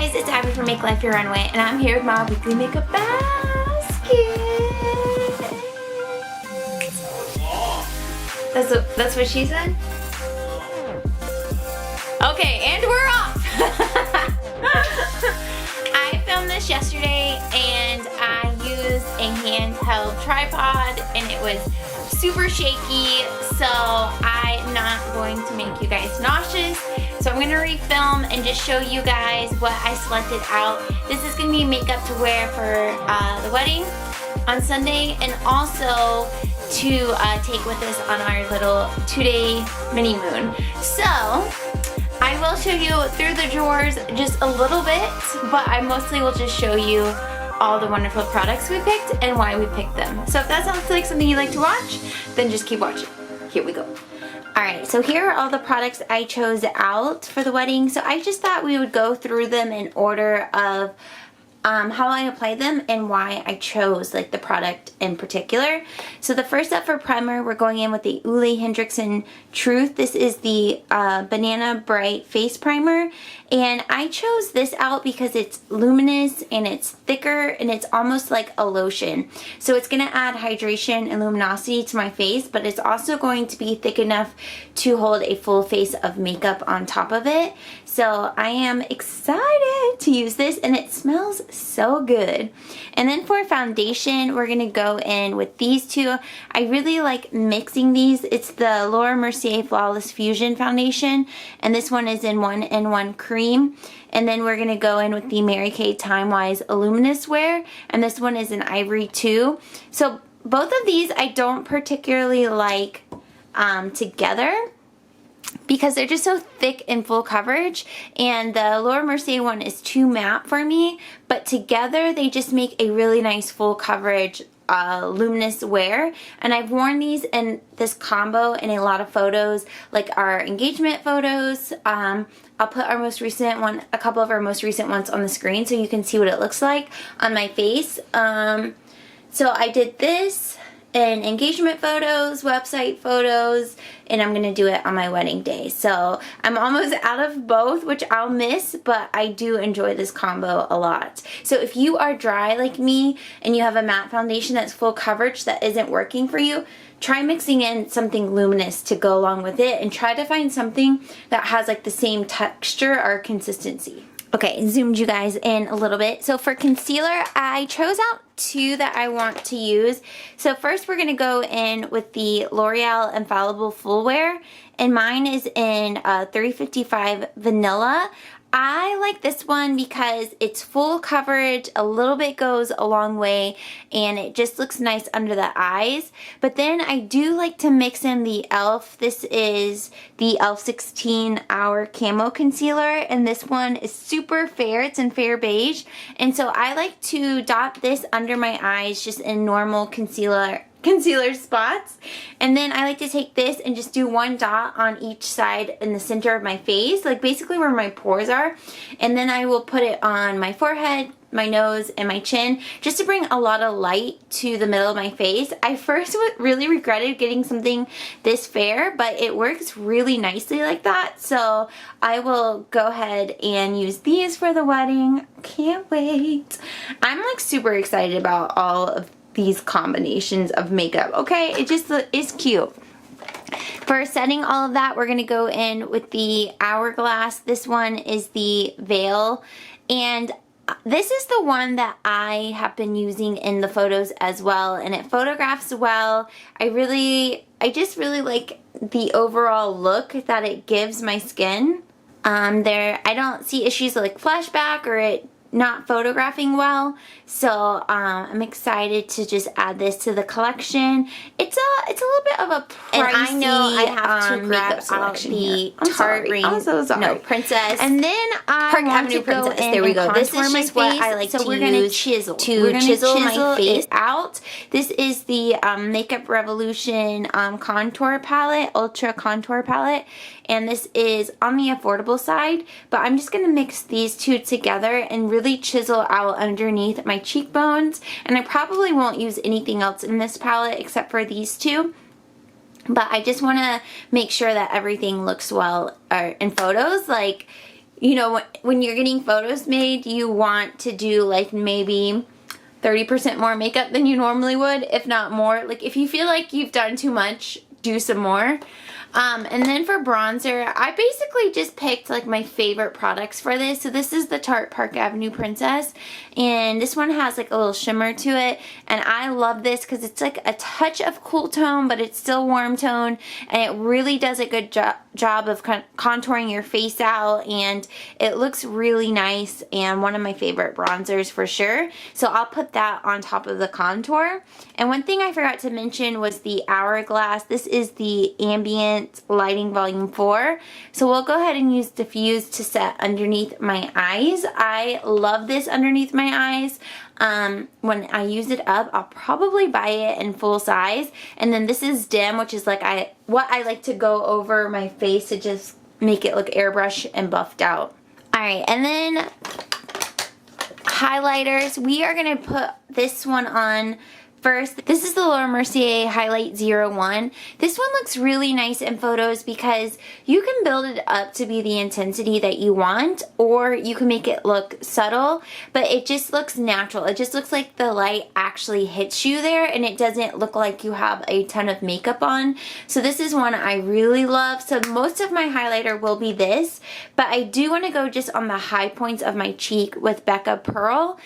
guys, it's Abby from Make Life Your Runway, and I'm here with my weekly makeup basket. That's what she said? Okay, and we're off! I filmed this yesterday, and I used a handheld tripod, and it was super shaky, so I'm not going to make you guys nauseous. So I'm gonna refilm and just show you guys what I selected out. This is gonna be makeup to wear for the wedding on Sunday, and also to take with us on our little 2-day mini moon. So I will show you through the drawers just a little bit, but I mostly will just show you all the wonderful products we picked and why we picked them. So if that sounds like something you like to watch, then just keep watching. Here we go. Alright, so here are all the products I chose out for the wedding. So I just thought we would go through them in order of how I applied them and why I chose like the product in particular. So the first up for primer, we're going in with the Ole Henriksen Truth. This is the Banana Bright Face Primer, and I chose this out because it's luminous and it's thicker and it's almost like a lotion. So it's going to add hydration and luminosity to my face, but it's also going to be thick enough to hold a full face of makeup on top of it. So I am excited to use this, and it smells so good. And then for foundation, we're gonna go in with these two. I really like mixing these. It's the Laura Mercier Flawless Fusion Foundation, and this one is in 1-in-1 cream. And then we're gonna go in with the Mary Kay Time Wise Luminous Wear, and this one is in Ivory 2. So both of these I don't particularly like together, because they're just so thick and full coverage, and the Laura Mercier one is too matte for me, but together they just make a really nice full coverage luminous wear. And I've worn these in this combo in a lot of photos, like our engagement photos. I'll put our most recent one, a couple of our most recent ones on the screen so you can see what it looks like on my face. So I did this in engagement photos, website photos, and I'm gonna do it on my wedding day. So I'm almost out of both, which I'll miss, but I do enjoy this combo a lot. So if you are dry like me and you have a matte foundation that's full coverage that isn't working for you, try mixing in something luminous to go along with it, and try to find something that has like the same texture or consistency. Okay, zoomed you guys in a little bit. So for concealer, I chose out two that I want to use. So first we're gonna go in with the L'Oreal Infallible Full Wear, and mine is in 355 Vanilla. I like this one because it's full coverage, a little bit goes a long way, and it just looks nice under the eyes. But then I do like to mix in the e.l.f. This is the e.l.f. 16 Hour Camo Concealer, and this one is super fair. It's in fair beige, and so I like to dot this under my eyes just in normal concealer spots, and then I like to take this and just do one dot on each side in the center of my face, like basically where my pores are, and then I will put it on my forehead, my nose, and my chin, just to bring a lot of light to the middle of my face. I first really regretted getting something this fair, but it works really nicely like that, so I will go ahead and use these for the wedding. Can't wait. I'm like super excited about all of these combinations of makeup. Okay, it just is cute. For setting all of that, we're gonna go in with the Hourglass. This one is the Veil, and this is the one that I have been using in the photos as well, and it photographs well. I just really like the overall look that it gives my skin. I don't see issues like flashback or it not photographing well, so I'm excited to just add this to the collection. It's a little bit of a pricey, and I know I have to grab out the Tarte ring. I'm so sorry. No, Princess. And then Park Avenue Princess. There we go. This is just what I like to use chisel. to chisel my face out. This is the Makeup Revolution Contour Palette, Ultra Contour Palette, and this is on the affordable side, but I'm just going to mix these two together and really chisel out underneath my cheekbones, and I probably won't use anything else in this palette except for these two. But I just want to make sure that everything looks well in photos. Like, you know, when you're getting photos made, you want to do like maybe 30% more makeup than you normally would, if not more. Like if you feel like you've done too much, do some more. And then for bronzer, I basically just picked like my favorite products for this. So this is the Tarte Park Avenue Princess, and this one has like a little shimmer to it, and I love this because it's like a touch of cool tone, but it's still warm tone, and it really does a good job of contouring your face out, and it looks really nice, and one of my favorite bronzers for sure. So I'll put that on top of the contour. And one thing I forgot to mention was the Hourglass. This is the Ambient Lighting Volume 4. So we'll go ahead and use Diffuse to set underneath my eyes. I love this underneath my eyes. When I use it up, I'll probably buy it in full size. And then this is Dim, which is like what I like to go over my face to just make it look airbrush and buffed out. Alright, and then highlighters. We are going to put this one on first. This is the Laura Mercier Highlight 01. This one looks really nice in photos because you can build it up to be the intensity that you want, or you can make it look subtle, but it just looks natural. It just looks like the light actually hits you there, and it doesn't look like you have a ton of makeup on. So this is one I really love. So most of my highlighter will be this, but I do want to go just on the high points of my cheek with Becca Pearl.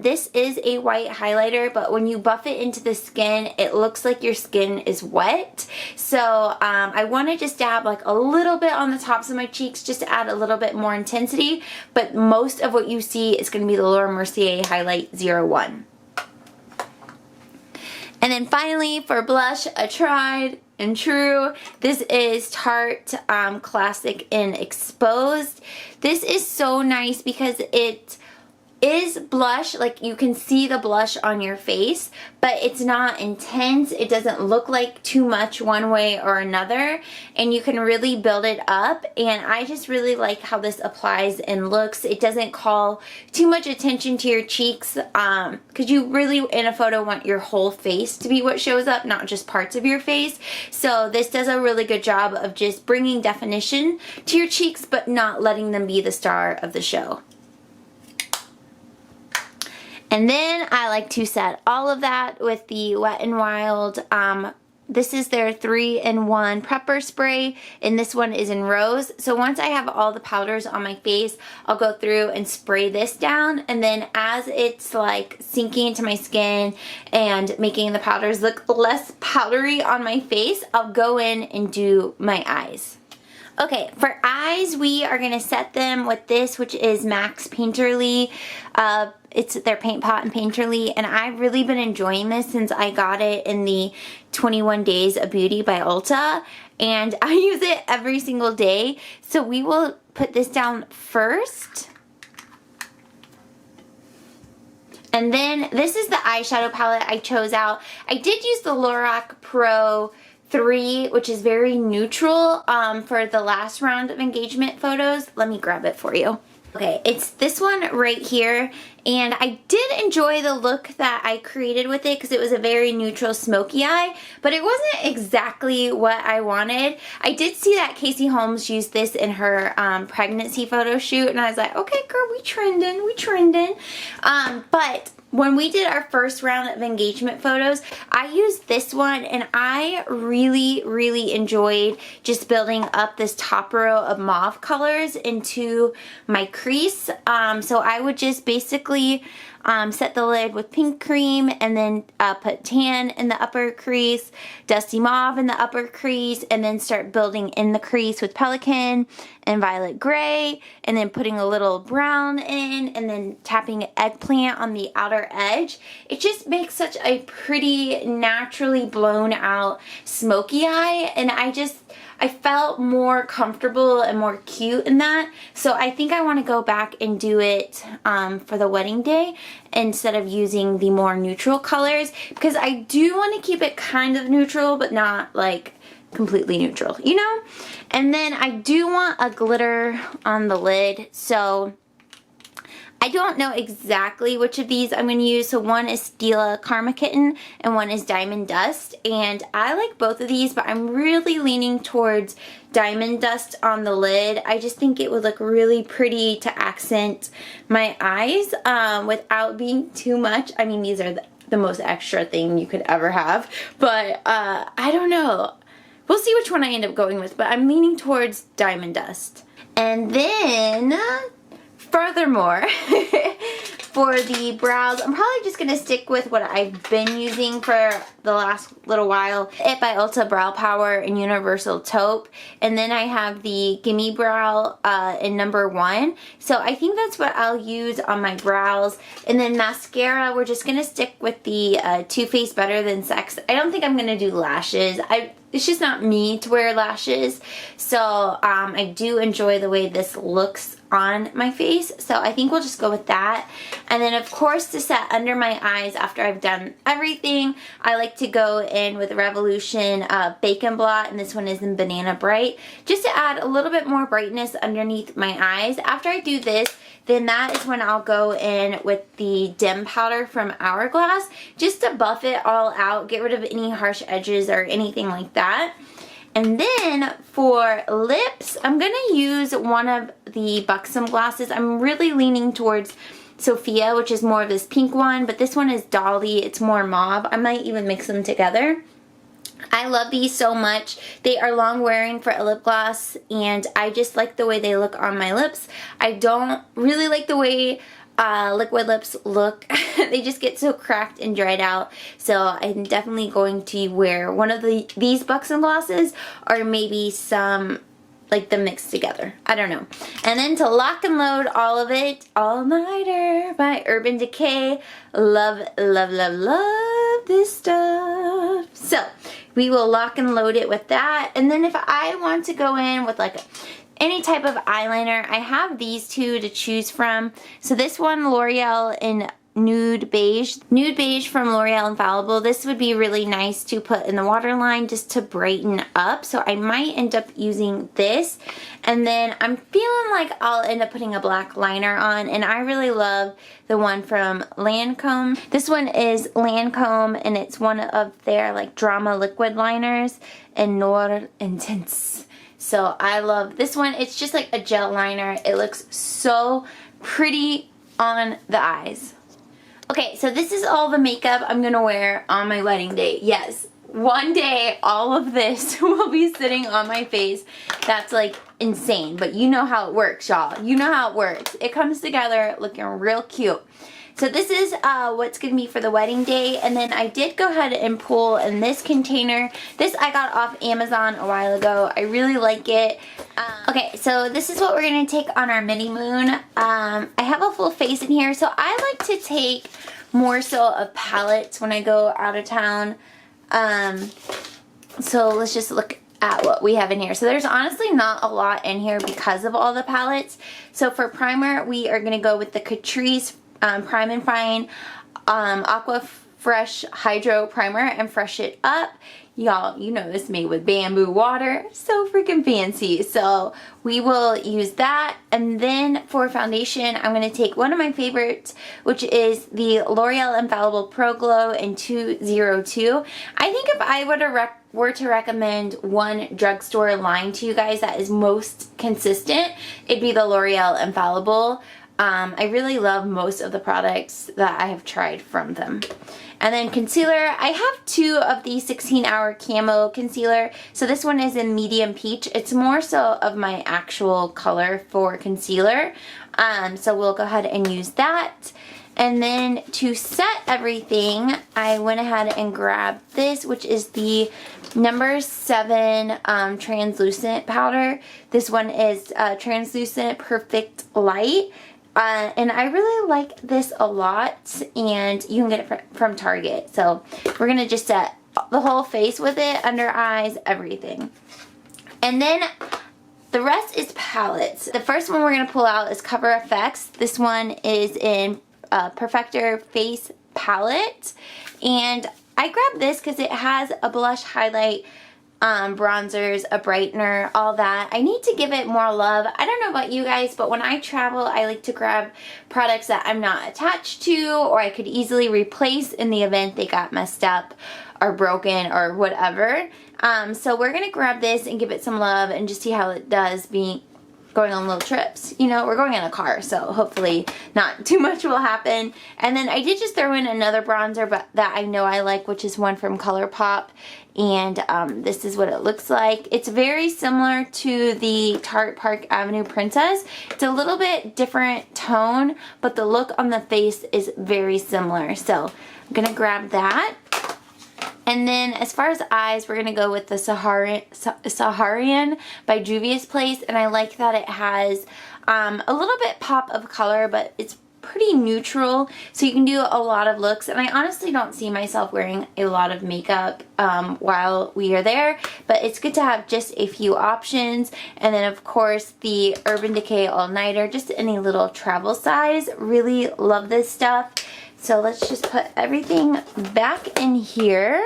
This is a white highlighter, but when you buff it into the skin, it looks like your skin is wet. So I want to just dab like a little bit on the tops of my cheeks just to add a little bit more intensity, but most of what you see is going to be the Laura Mercier Highlight 01. And then finally for blush, a tried and true. This is Tarte Classic in Exposed. This is so nice because it is blush, like you can see the blush on your face, but it's not intense. It doesn't look like too much one way or another, and you can really build it up. And I just really like how this applies and looks. It doesn't call too much attention to your cheeks, because you really in a photo want your whole face to be what shows up, not just parts of your face. So this does a really good job of just bringing definition to your cheeks but not letting them be the star of the show. And then I like to set all of that with the Wet n Wild. This is their 3-in-1 prepper spray, and this one is in rose. So once I have all the powders on my face, I'll go through and spray this down, and then as it's like sinking into my skin and making the powders look less powdery on my face, I'll go in and do my eyes. Okay, for eyes, we are going to set them with this, which is Max Painterly. It's their Paint Pot and Painterly, and I've really been enjoying this since I got it in the 21 Days of Beauty by Ulta, and I use it every single day. So we will put this down first. And then this is the eyeshadow palette I chose out. I did use the Lorac Pro 3, which is very neutral for the last round of engagement photos. Let me grab it for you. Okay, it's this one right here, and I did enjoy the look that I created with it because it was a very neutral smoky eye, but it wasn't exactly what I wanted. I did see that Casey Holmes used this in her pregnancy photo shoot, and I was like, okay girl, we trending. But when we did our first round of engagement photos, I used this one, and I really enjoyed just building up this top row of mauve colors into my crease. So I would just basically set the lid with pink cream, and then put tan in the upper crease, dusty mauve in the upper crease, and then start building in the crease with Pelican and violet gray, and then putting a little brown in, and then tapping eggplant on the outer edge. It just makes such a pretty, naturally blown out smoky eye, and I felt more comfortable and more cute in that. So I think I want to go back and do it for the wedding day instead of using the more neutral colors, because I do want to keep it kind of neutral but not like completely neutral, you know? And then I do want a glitter on the lid, so I I don't know exactly which of these I'm going to use. So one is Stila Karma Kitten and one is Diamond Dust. And I like both of these, but I'm really leaning towards Diamond Dust on the lid. I just think it would look really pretty to accent my eyes without being too much. I mean, these are the most extra thing you could ever have. But I don't know. We'll see which one I end up going with, but I'm leaning towards Diamond Dust. And then, furthermore, for the brows, I'm probably just going to stick with what I've been using for the last little while. It by Ulta Brow Power and Universal Taupe. And then I have the Gimme Brow in number 1. So I think that's what I'll use on my brows. And then mascara, we're just going to stick with the Too Faced Better Than Sex. I don't think I'm going to do lashes. It's just not me to wear lashes. So I do enjoy the way this looks on my face. So I think we'll just go with that. And then of course, to set under my eyes after I've done everything, I like to go in with Revolution Bacon Blot, and this one is in Banana Bright, just to add a little bit more brightness underneath my eyes. After I do this, then that is when I'll go in with the dim powder from Hourglass, just to buff it all out, get rid of any harsh edges or anything like that. And then for lips, I'm going to use one of the Buxom glosses. I'm really leaning towards Sophia, which is more of this pink one, but this one is Dolly. It's more mauve. I might even mix them together. I love these so much. They are long wearing for a lip gloss, and I just like the way they look on my lips. I don't really like the way liquid lips look. They just get so cracked and dried out. So I'm definitely going to wear one of these Buxom glosses, or maybe some like them mixed together. I don't know. And then to lock and load all of it, All Nighter by Urban Decay. Love, love, love, love this stuff. So we will lock and load it with that. And then if I want to go in with like any type of eyeliner, I have these two to choose from. So this one, L'Oreal in Nude Beige. Nude Beige from L'Oreal Infallible. This would be really nice to put in the waterline just to brighten up. So I might end up using this. And then I'm feeling like I'll end up putting a black liner on. And I really love the one from Lancome. This one is Lancome, and it's one of their like drama liquid liners in Noir Intense. So I love this one. It's just like a gel liner. It looks so pretty on the eyes. Okay, so this is all the makeup I'm going to wear on my wedding day. Yes, one day all of this will be sitting on my face. That's like insane, but you know how it works, y'all. You know how it works. It comes together looking real cute. So this is what's going to be for the wedding day. And then I did go ahead and pull in this container. This I got off Amazon a while ago. I really like it. Okay, so this is what we're going to take on our mini moon. I have a full face in here. So I like to take more so of palettes when I go out of town. So let's just look at what we have in here. So there's honestly not a lot in here because of all the palettes. So for primer, we are going to go with the Catrice Prime and Fine Aqua Fresh Hydro Primer and Fresh It Up. Y'all, you know this made with bamboo water. So freaking fancy. So we will use that. And then for foundation, I'm going to take one of my favorites, which is the L'Oreal Infallible Pro Glow in 202. I think if I were to recommend one drugstore line to you guys that is most consistent, it'd be the L'Oreal Infallible. I really love most of the products that I have tried from them. And then concealer, I have two of the 16-hour camo concealer. So this one is in medium peach. It's more so of my actual color for concealer. So we'll go ahead and use that. And then to set everything, I went ahead and grabbed this, which is the number 7 translucent powder. This one is Translucent Perfect Light. And I really like this a lot, and you can get it from Target. So we're going to just set the whole face with it, under eyes, everything. And then the rest is palettes. The first one we're going to pull out is Cover FX. This one is in Perfector Face Palette. And I grabbed this because it has a blush highlight bronzers, a brightener, all that. I need to give it more love. I don't know about you guys, but when I travel, I like to grab products that I'm not attached to or I could easily replace in the event they got messed up or broken or whatever. So we're gonna grab this and give it some love and just see how it does being going on little trips. You know, we're going in a car, so hopefully not too much will happen. And then I did just throw in another bronzer, but that I know I like, which is one from ColourPop. And this is what it looks like. It's very similar to the Tarte Park Avenue Princess. It's a little bit different tone, but the look on the face is very similar. So I'm gonna grab that. And then as far as eyes, we're going to go with the Saharian by Juvia's Place. And I like that it has a little bit pop of color, but it's pretty neutral. So you can do a lot of looks. And I honestly don't see myself wearing a lot of makeup while we are there. But it's good to have just a few options. And then of course the Urban Decay All Nighter, just any little travel size. Really love this stuff. So let's just put everything back in here.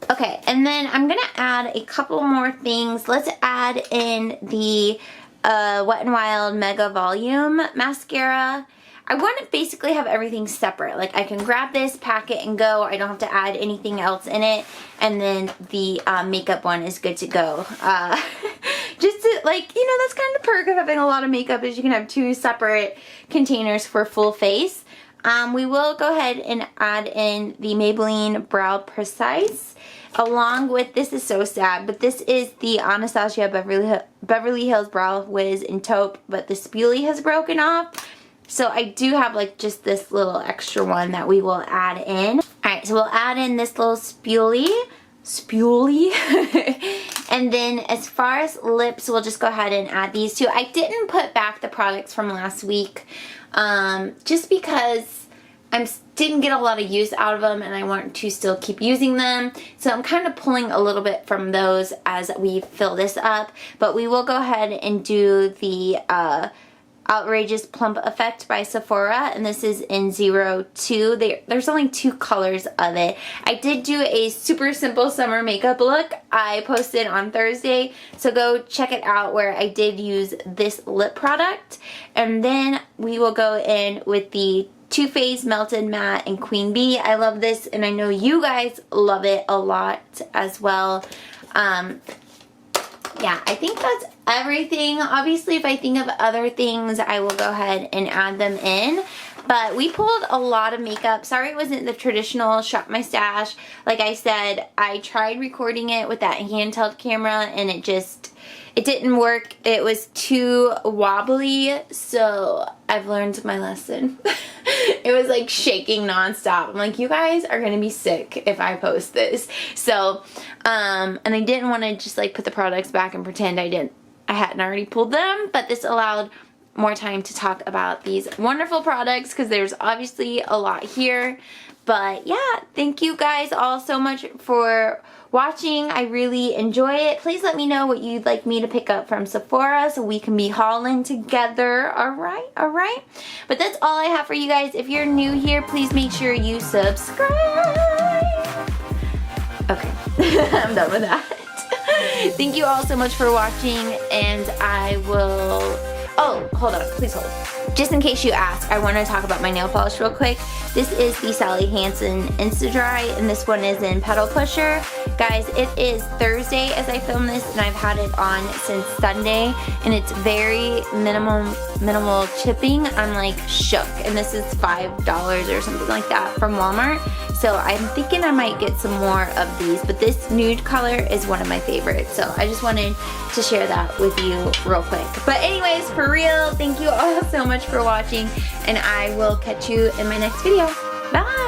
Okay, and then I'm gonna add a couple more things. Let's add in the Wet n Wild Mega Volume Mascara. I want to basically have everything separate. Like I can grab this, pack it, and go. I don't have to add anything else in it. And then the makeup one is good to go. Just to, like, you know, that's kind of the perk of having a lot of makeup is you can have two separate containers for full face. We will go ahead and add in the Maybelline Brow Precise. Along with, this is so sad, but this is the Anastasia Beverly Hills Brow Wiz in taupe, but the spoolie has broken off. So I do have like just this little extra one that we will add in. Alright, so we'll add in this little spoolie. And then as far as lips, we'll just go ahead and add these two. I didn't put back the products from last week just because I didn't get a lot of use out of them and I want to still keep using them. So I'm kind of pulling a little bit from those as we fill this up. But we will go ahead and do the Outrageous Plump Effect by Sephora, and this is in 02. There's only 2 colors of it. I did do a super simple summer makeup look I posted on Thursday, so go check it out where I did use this lip product. And then we will go in with the Too Faced Melted Matte in Queen Bee. I love this and I know you guys love it a lot as well. Yeah, I think that's everything. Obviously, if I think of other things, I will go ahead and add them in. But we pulled a lot of makeup. Sorry it wasn't the traditional Shop My Stash. Like I said, I tried recording it with that handheld camera and it didn't work. It was too wobbly, so I've learned my lesson. It was like shaking nonstop. I'm like, you guys are gonna be sick if I post this. So, and I didn't want to just like put the products back and pretend I hadn't already pulled them, but this allowed more time to talk about these wonderful products because there's obviously a lot here. But yeah, thank you guys all so much for watching. I really enjoy it. Please let me know what you'd like me to pick up from Sephora so we can be hauling together. Alright? But that's all I have for you guys. If you're new here, please make sure you subscribe. Okay, I'm done with that. Thank you all so much for watching, and I will... Oh, hold on, please hold. Just in case you ask, I want to talk about my nail polish real quick. This is the Sally Hansen Insta-Dry, and this one is in Pedal Pusher. Guys, it is Thursday as I film this, and I've had it on since Sunday, and it's very minimal chipping. I'm like shook, and this is $5 or something like that from Walmart. So I'm thinking I might get some more of these, but this nude color is one of my favorites. So I just wanted to share that with you real quick. But anyways, for real, thank you all so much for watching, and I will catch you in my next video. Bye!